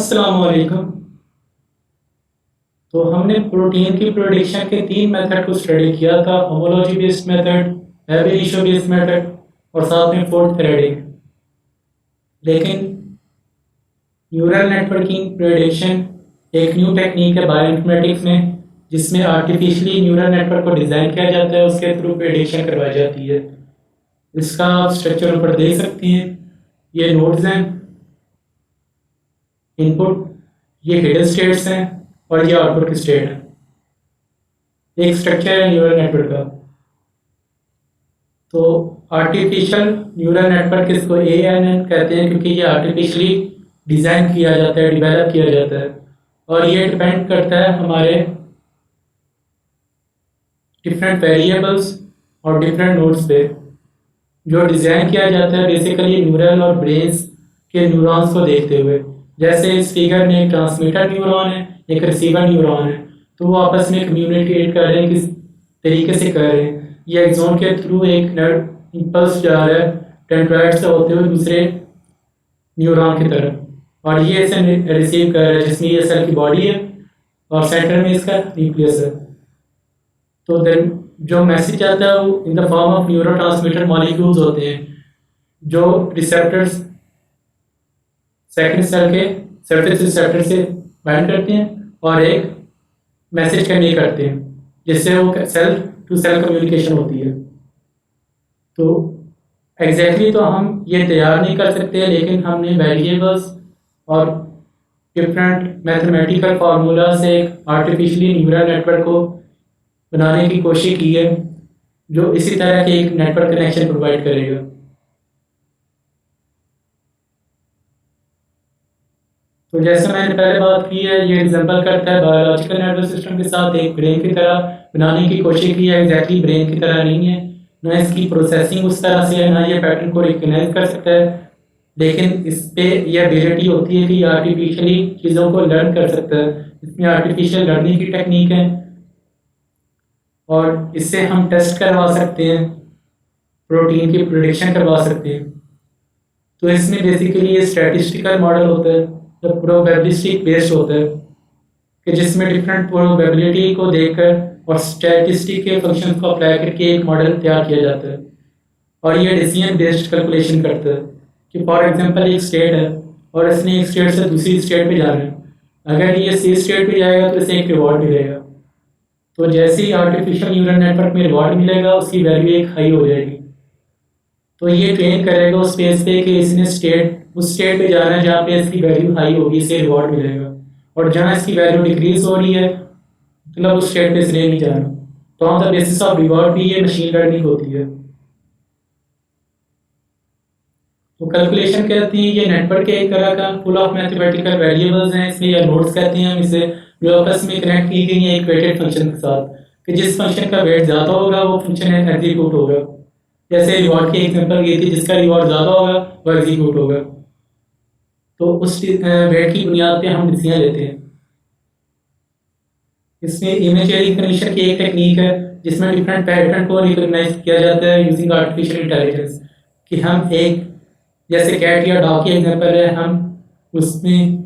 अस्सलाम वालेकुम। तो हमने प्रोटीन की प्रोडिक्शन के 3 मेथड को स्टडी किया था, homology based method, ab initio based method और साथ में फोर्थ थ्रेडिंग। लेकिन न्यूरल नेटवर्किंग प्रेडिक्शन एक न्यू टेक्निक है बायोइन्फॉर्मेटिक्स में, जिसमें आर्टिफिशियली न्यूरल नेटवर्क को डिज़ाइन किया जाता है, उसके थ्रू प्रेडिक्शन करवाई जाती है। इसका आप स्ट्रक्चर ऊपर देख सकते हैं। ये नोड्स हैं, इनपुट, ये हिडन स्टेट्स हैं और ये आउटपुट की स्टेट है। एक स्ट्रक्चर है न्यूरल नेटवर्क का। तो आर्टिफिशियल न्यूरल नेटवर्क इसको ANN कहते हैं, क्योंकि ये आर्टिफिशियली डिज़ाइन किया जाता है, डिवेलप किया जाता है, और ये डिपेंड करता है हमारे डिफरेंट वेरिएबल्स और डिफरेंट नोड्स पे। जो डिज़ाइन किया जाता है बेसिकली न्यूरल और ब्रेन्स के न्यूरॉन्स को देखते हुए। जैसे इस फिगर में एक ट्रांसमीटर न्यूरॉन है, एक रिसीवर न्यूरॉन है, तो वो आपस में कम्युनिकेट कर रहे हैं, किस तरीके से कर रहे हैं। ये एक्सोन के थ्रू एक नर्व इम्पल्स जा रहा है डेंड्राइट से होते हुए दूसरे न्यूरॉन की तरफ, और ये इसे रिसीव कर रहा है, जिसमें ये सेल की बॉडी है और सेंटर में इसका न्यूक्लियस है। तो देन जो मैसेज आता है वो in the form of neuro transmitter molecules होते हैं, जो रिसेप्टर्स सेकंड सेल के सरफेस रिसेप्टर से बाइंड करते हैं और एक मैसेज कन्वे करते हैं, जिससे वो सेल टू सेल कम्युनिकेशन होती है। तो एग्जैक्टली तो हम ये तैयार नहीं कर सकते, लेकिन हमने वेरिएबल्स और डिफरेंट मैथमेटिकल फार्मूला से एक आर्टिफिशियली न्यूरल नेटवर्क को बनाने की कोशिश की है, जो इसी तरह के एक नेटवर्क कनेक्शन प्रोवाइड करेगा। तो जैसे मैंने पहले बात की है, ये एग्जांपल करता है बायोलॉजिकल नर्वस सिस्टम के साथ एक ब्रेन की तरह बनाने की कोशिश की है। एग्जैक्टली ब्रेन की तरह नहीं है, ना इसकी प्रोसेसिंग उस तरह से है, ना ये पैटर्न को रिकग्नाइज कर सकता है, लेकिन इस पे यह एबिलिटी होती है कि आर्टिफिशियली चीज़ों को लर्न कर सकता है। इसमें आर्टिफिशियल लर्निंग की टेक्निक है और इससे हम टेस्ट करवा सकते हैं, प्रोटीन की प्रेडिक्शन करवा सकते हैं। तो इसमें बेसिकली ये स्टैटिस्टिकल मॉडल होता है, जो प्रोबेबिलिस्टिक बेस्ड होता है, कि जिसमें डिफरेंट प्रोबेबिलिटी को देखकर और स्टैटिस्टिक के फंक्शन को अप्लाई करके एक मॉडल तैयार किया जाता है, और ये डिसीजन बेस्ड कैलकुलेशन करता है। कि फॉर एग्जांपल एक स्टेट है और इसने एक स्टेट से दूसरी स्टेट पे जाना है, अगर ये सी स्टेट पे जाएगा तो इसे एक रिवॉर्ड मिलेगा। तो जैसे ही आर्टिफिशियल न्यूरल नेटवर्क में रिवॉर्ड मिलेगा, उसकी वैल्यू एक हाई हो जाएगी। तो ये ट्रेन करेगा उस स्पेस पे कि इसने उस स्टेट पे जाना है जहाँ पे इसकी वैल्यू हाई होगी, इसे रिवॉर्ड मिलेगा, और जहाँ इसकी वैल्यू डिक्रीज हो रही है मतलब उस स्टेट पे इसने नहीं जाना। तो on the basis of reward भी ये मशीन लर्निंग होती है। तो कैलकुलेशन कहते हैं ये नेटवर्क के एक तरह का फुल ऑफ मैथमेटिकल वेरिएबल्स हैं, इसमें या नोड्स कहते हैं हम इसे, जो आपस में कनेक्ट की गई है एक वेटेड फंक्शन के साथ, कि जिस फंक्शन का वेट ज़्यादा होगा वो फंक्शन एग्जीक्यूट होगा। जैसे रिवॉर्ड की एग्जांपल ये थी, जिसका रिवॉर्ड ज़्यादा होगा वो एग्जीक्यूट होगा। तो उस वेट की बुनियाद पे हम डिसीजन लेते हैं। इसमें इमेज रिकग्निशन की एक टेक्निक है, जिसमें डिफरेंट पैटर्न को रिकॉग्नाइज किया जाता है यूजिंग आर्टिफिशियल इंटेलिजेंस। कि हम एक जैसे कैट या डॉग की एग्जांपल है, हम उसमें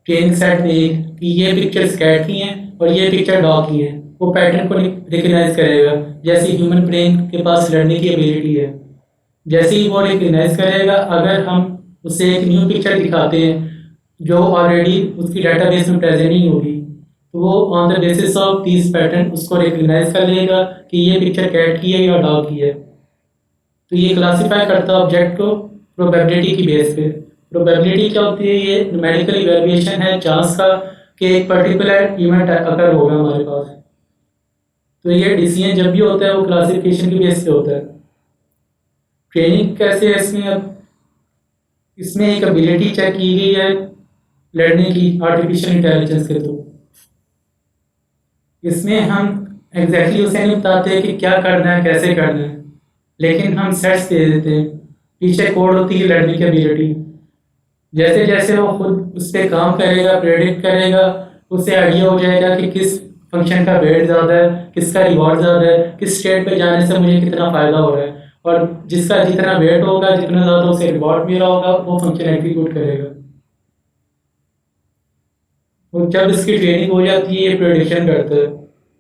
ट्रेनिंग सेट में एक कि ये पिक्चर्स कैट की हैं और ये पिक्चर डॉग की है, वो पैटर्न को रिकग्नाइज करेगा। जैसे ह्यूमन ब्रेन के पास लर्निंग की एबिलिटी है, जैसे ही वो रिकग्नाइज करेगा, अगर हम उसे एक न्यू पिक्चर दिखाते हैं जो ऑलरेडी उसकी डाटाबेस में प्रेजेंट नहीं होगी, तो वो on the basis of this pattern उसको रिकग्नाइज कर लेगा कि ये पिक्चर कैट की है या डॉग की है। तो ये क्लासीफाई करता है ऑब्जेक्ट को प्रोबेबिलिटी की बेस पे। प्रोबेबिलिटी क्या होती है? ये न्यूमेरिकल इवैल्यूएशन है चांस का कि एक पर्टिकुलर इवेंट अकर होगा हमारे पास। तो ये डिसीजन जब भी होता है वो क्लासिफिकेशन की बेस पे होता है। ट्रेनिंग कैसे है इसमें? अब इसमें एक एबिलिटी चेक की गई है लर्निंग की आर्टिफिशियल इंटेलिजेंस के थ्रू। इसमें हम एग्जैक्टली उसे नहीं बताते कि क्या करना है, कैसे करना है, लेकिन हम सेट्स दे देते हैं, पीछे कोड होती है लर्निंग की एबिलिटी। जैसे जैसे वो खुद उस पर काम करेगा, प्रेडिक्ट करेगा, उसे आइडिया हो जाएगा कि किस फंक्शन का वेट ज़्यादा है, किसका रिवॉर्ड ज़्यादा है, किस स्टेट पे जाने से मुझे कितना फ़ायदा हो रहा है, और जिसका जितना वेट होगा, जितना ज़्यादा उसे रिवॉर्ड मिला होगा, वो फंक्शन एग्जीक्यूट करेगा। और जब इसकी ट्रेनिंग हो जाती है ये प्रेडिक्शन करता है,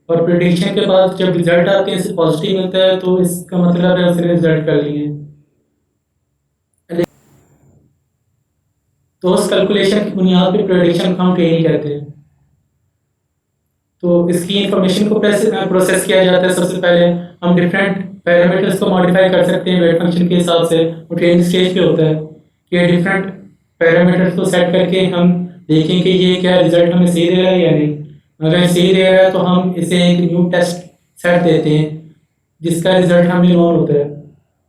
और प्रेडिक्शन के बाद जब रिजल्ट आते हैं इसे पॉजिटिव मिलता है तो इसका मतलब है उसने रिजल्ट कर लिए। तो उस कैलकुलेशन की बुनियाद पे प्रेडिक्शन को हम ट्रेनिंग करते हैं। तो इसकी इंफॉर्मेशन को प्रोसेस किया जाता है। सबसे पहले हम डिफरेंट पैरामीटर्स को मॉडिफाई कर सकते हैं वेट फंक्शन के हिसाब से। वो ट्रेनिंग स्टेज पे होता है कि डिफरेंट पैरामीटर्स को सेट करके हम देखें कि ये क्या रिजल्ट हमें सही दे रहा है या नहीं। अगर सही दे रहा है तो हम इसे एक न्यू टेस्ट सेट देते हैं जिसका रिजल्ट हमें नोन होता है।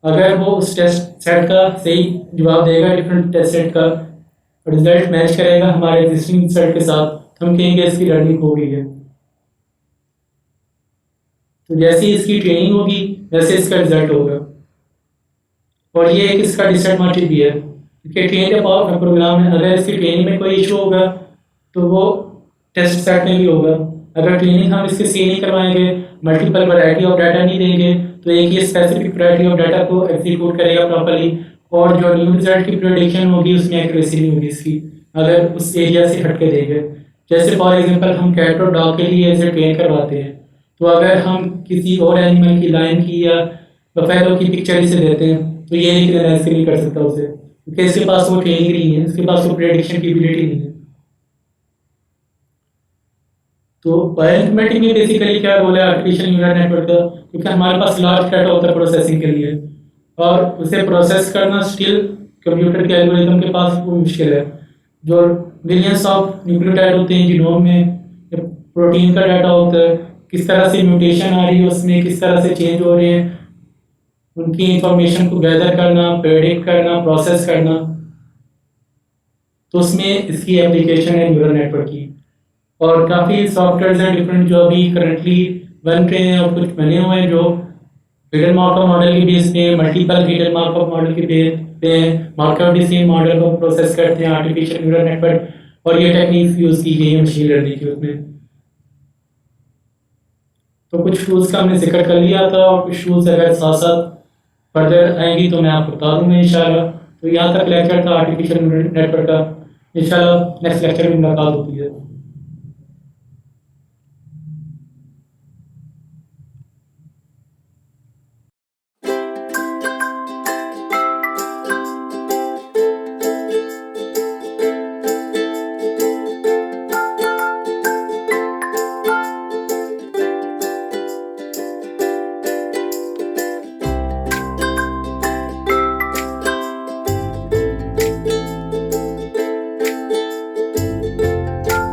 अगर वो उस टेस्ट सेट का सही जवाब देगा, डिफरेंट टेस्ट सेट का रिजल्ट मैच करेगा हमारे एग्जिस्टिंग रिजल्ट के साथ, तो हम कहेंगे इसकी लर्निंग हो गई है। तो जैसे ही इसकी ट्रेनिंग होगी वैसे इसका रिजल्ट होगा। और ये एक इसका डिसएडवांटेज भी है कि ट्रेन का प्रोग्राम है, अगर इसकी ट्रेनिंग में कोई इशू होगा तो वो टेस्ट सेट में भी होगा। अगर ट्रेनिंग हम इसकी सही नहीं करवाएंगे, मल्टीपल वैरायटी ऑफ डाटा नहीं देंगे, तो एक ही स्पेसिफिक वैरायटी ऑफ डाटा को एग्जीक्यूट करेगा प्रॉपर्ली, और जो न्यू रिजल्ट की प्रेडिक्शन होगी उसमें एक्यूरेसी नहीं होगी इसकी, अगर उस एरिया से हट के देंगे। जैसे फॉर एग्जांपल हम कैट और डॉग के लिए ऐसे ट्रेन करवाते हैं, तो अगर हम किसी और एनिमल की, लायन की या बफेलो की पिक्चर इसे देते हैं तो ये रिकग्नाइज नहीं कर सकता उसे, क्योंकि इसके पास वो ट्रेनिंग नहीं है, इसके पास वो प्रेडिक्शन की एबिलिटी नहीं है। तो बायोइन्फॉर्मेटिक्स में बेसिकली क्या रोल है आर्टिफिशियल न्यूरल नेटवर्क का, क्योंकि हमारे पास लार्ज डाटा होता है प्रोसेसिंग के लिए, और उसे प्रोसेस करना स्टिल कंप्यूटर के एल्गोरिथम के पास वो मुश्किल है। जो मिलियंस ऑफ न्यूक्लियोटाइड होते हैं जीनोम में, प्रोटीन का डाटा होता है, किस तरह से म्यूटेशन आ रही है उसमें, किस तरह से चेंज हो रहे हैं, उनकी इंफॉर्मेशन को गैदर करना, प्रेडिक्ट करना, प्रोसेस करना, तो उसमें इसकी एप्लीकेशन है न्यूरल नेटवर्क की। और काफ़ी सॉफ्टवेयर हैं डिफरेंट जो अभी करंटली बन रहे हैं, और कुछ बने हुए हैं जो हिडन मार्कअप मॉडल के बेस पे, मल्टीपल हिडन मार्कअप मॉडल के बेस पे मार्कअप डिसीजन मॉडल को प्रोसेस करते हैं आर्टिफिशियल न्यूरल नेटवर्क, और ये टेक्निक यूज़ की गई है मशीन लर्निंग की उसमें। तो कुछ टूल्स का हमने जिक्र कर लिया था, और कुछ टूल्स अगर साथ साथ फर्दर आएंगी तो मैं आपको बता दूंगा इंशाल्लाह। तो यहाँ तक लेक्चर था आर्टिफिशियल नेटवर्क का। इंशाल्लाह नेक्स्ट लेक्चर में मुलाकात होती है।